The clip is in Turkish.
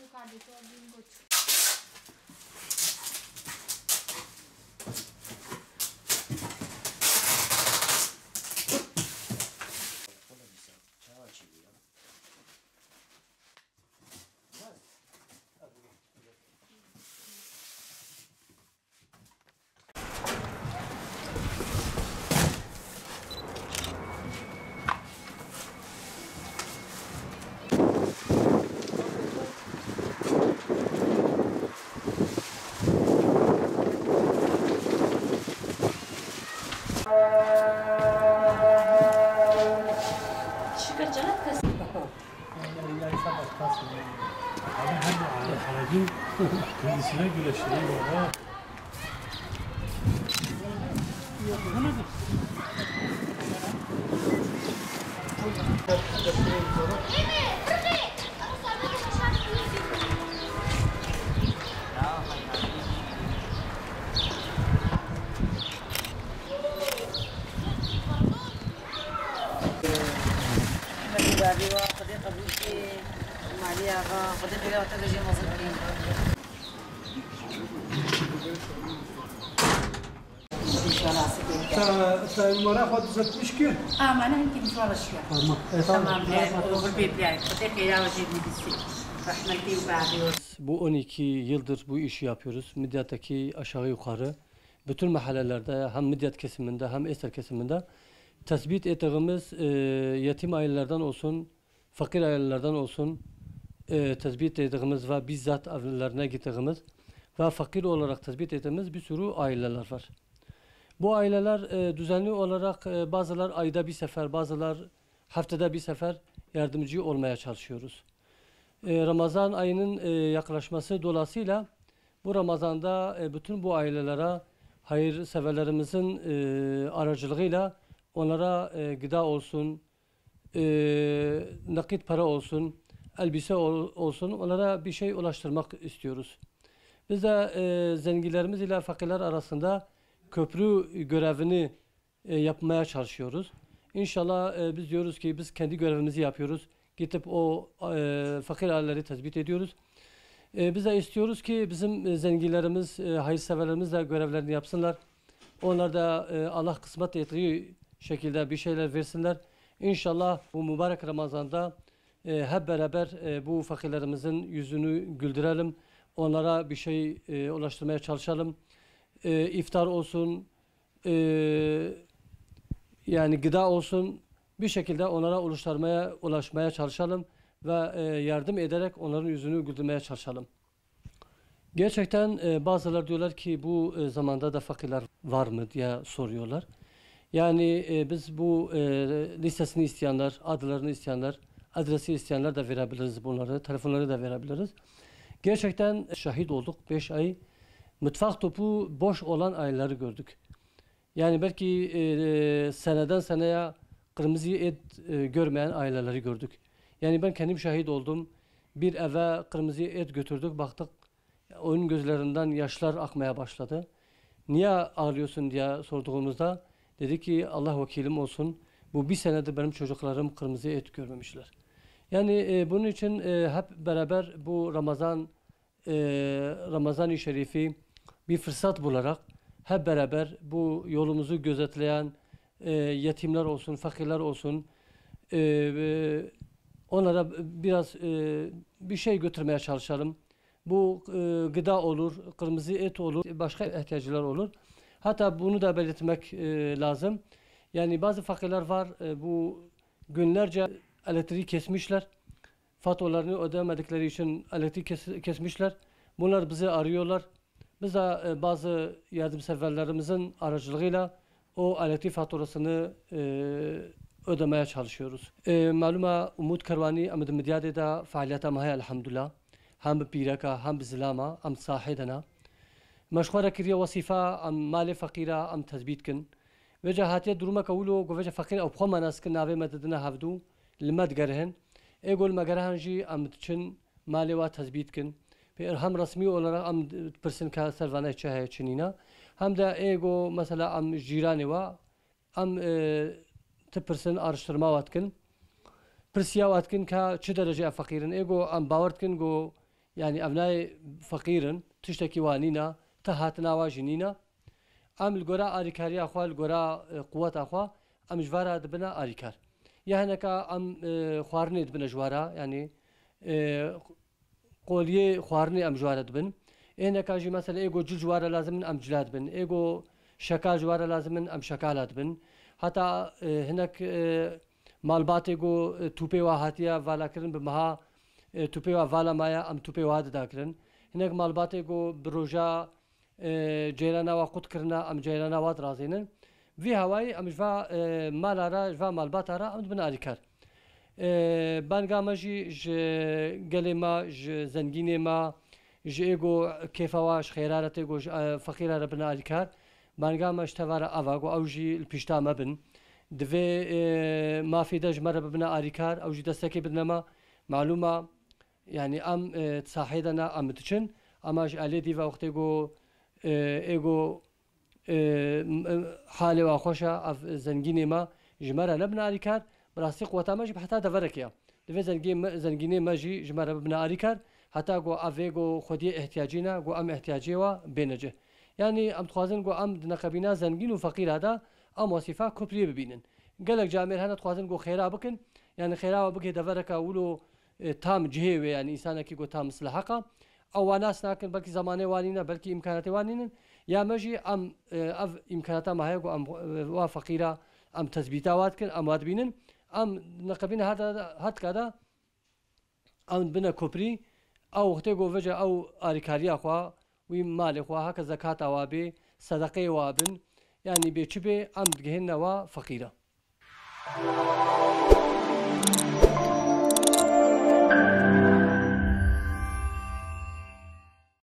yukarıdaki o bingo çıktı. Kendisine güreşleri var. المرأة خد زت مشكل. ما أنا يمكن مشوار شوية. تمام بالبيت يعني فتح إلى وجهي بالسي. رحمتي وبعدي. Bu 12 yıldır bu işi yapıyoruz. Midyat'taki aşağı yukarı bütün mahallelerde hem Midyat kesiminde hem Eser kesiminde tespit ettiğimiz yetim ailelerden olsun, fakir ailelerden olsun tespit ettiğimiz ve bizzat evlerine gittiğimiz ve fakir olarak tespit ettiğimiz bir sürü aileler var. Bu aileler düzenli olarak bazılar ayda bir sefer, bazılar haftada bir sefer yardımcı olmaya çalışıyoruz. Ramazan ayının yaklaşması dolayısıyla bu Ramazan'da bütün bu ailelere hayırseverlerimizin aracılığıyla onlara gıda olsun, nakit para olsun, elbise olsun onlara bir şey ulaştırmak istiyoruz. Biz de zenginlerimiz ile fakirler arasında köprü görevini yapmaya çalışıyoruz. İnşallah biz diyoruz ki biz kendi görevimizi yapıyoruz. Gidip o fakir aileleri tespit ediyoruz. Biz de istiyoruz ki bizim zenginlerimiz, hayırseverlerimiz de görevlerini yapsınlar. Onlar da Allah kısmet ettiği şekilde bir şeyler versinler. İnşallah bu mübarek Ramazan'da hep beraber bu fakirlerimizin yüzünü güldürelim. Onlara bir şey ulaştırmaya çalışalım. İftar olsun, yani gıda olsun, bir şekilde onlara ulaşmaya çalışalım ve yardım ederek onların yüzünü güldürmeye çalışalım. Gerçekten bazıları diyorlar ki bu zamanda da fakirler var mı diye soruyorlar. Yani biz bu listesini isteyenler, adlarını isteyenler, adresi isteyenler de verebiliriz bunları, telefonları da verebiliriz. Gerçekten şahit olduk 5 ay. Mutfak topu boş olan aileleri gördük. Yani belki seneden seneye kırmızı et görmeyen aileleri gördük. Yani ben kendim şahit oldum. Bir eve kırmızı et götürdük, baktık onun gözlerinden yaşlar akmaya başladı. Niye ağlıyorsun diye sorduğumuzda dedi ki Allah vekilim olsun bu bir senedir benim çocuklarım kırmızı et görmemişler. Yani bunun için hep beraber bu Ramazan-ı Şerifi bir fırsat bularak hep beraber bu yolumuzu gözetleyen yetimler olsun, fakirler olsun onlara biraz bir şey götürmeye çalışalım. Bu gıda olur, kırmızı et olur, başka ihtiyaçlar olur. Hatta bunu da belirtmek lazım. Yani bazı fakirler var bu günlerce elektriği kesmişler. Faturalarını ödemedikleri için elektriği kesmişler. Bunlar bizi arıyorlar. Biz de bazı yardımseverlerimizin aracılığıyla o elektrik faturasını ödemeye çalışıyoruz. Maluma Umut Karvani Ahmet Midyat'e de faaliyete mahaya elhamdülillah. Hem biraka hem bizlama hem sahidena. Meşgura kiriye vasifa am mali fakira am tezbit kin. Veca hatiye duruma kavulu goveca fakir au khoma naskin nave mededina havdu limad gerhen. Egol magerhan ji am tçin mali wa tezbit kin. هم رسمی olarak am persen ka servana çaya çinina hem de ego mesela am jirani wa am te persen araştırma vatkin persiya vatkin ka çi derece fakirin ego am bawartkin go يعني أبناء فقيرن تشتكي وانينا تهاتنا واجنينا أم الجرا أريكاري أخوة الجرا قوة أخوة أم جوارا دبنا أريكار يعني كا أم خوارني دبنا جوارا يعني قولي خوارني أم جوارا دبن هنا كاجي مثلا إيجو جل جوارا لازم أم جلاد بن إيجو شكال جوارا لازم أم شكالات بن حتى هناك مالبات إيجو توبي وهاتيا فالا كرن بمها توبي وفالا مايا أم توبي وهاد داكرن هناك مالبات إيجو بروجا جيرانا وقت كرنا أم جيرانا واد رازينن في هواي أم جفا مالارا جفا مالباتارا أم دبنا أريكار بانغامجي ج قلما ج زنجيني ما جيجو كيفواش خيرارة جو فقيرة ربنا الكار بانغامش تفارا أفاقو أو جي البيشتا مبن دفي ما في دج مرة ببنا أريكار أو جي دستكي بدنما معلومة يعني أم تصاحيدنا أم تشن أماش علي ديفا وقت إيجو حالي وخوشة أف زنجيني ما جمرة نبنا أريكار براسي قوتا ماجي بحتى دفركيا دفي زنجيني ماجي جمرة ببنا أريكار حتى جو أفيجو خدي احتياجنا جو أم احتياجيوا بينجه يعني أم تخازن جو أم دنقبينا زنجين وفقير هذا أم وصفة كبري ببينن قالك جامر هنا تخازن جو خيرا بكن يعني خيرا بكي دفركا ولو تام جهوي يعني إنسان كي جو تام مصلحة أو ناس لكن بلكي زمانه وانينا بلكي إمكانات وانينا يا ماجي أم أف إمكاناتها ما هي جو أم وفقيرة أم تثبيتات كن أم واد بينن أم نقبينا هذا كذا أم بنا كبري أو اختيجو وجه أو أريكاريا خوا ومال خوا هكذا زكاة وابي صدقة وابن يعني بيشبه أم جهنم وفقيرة.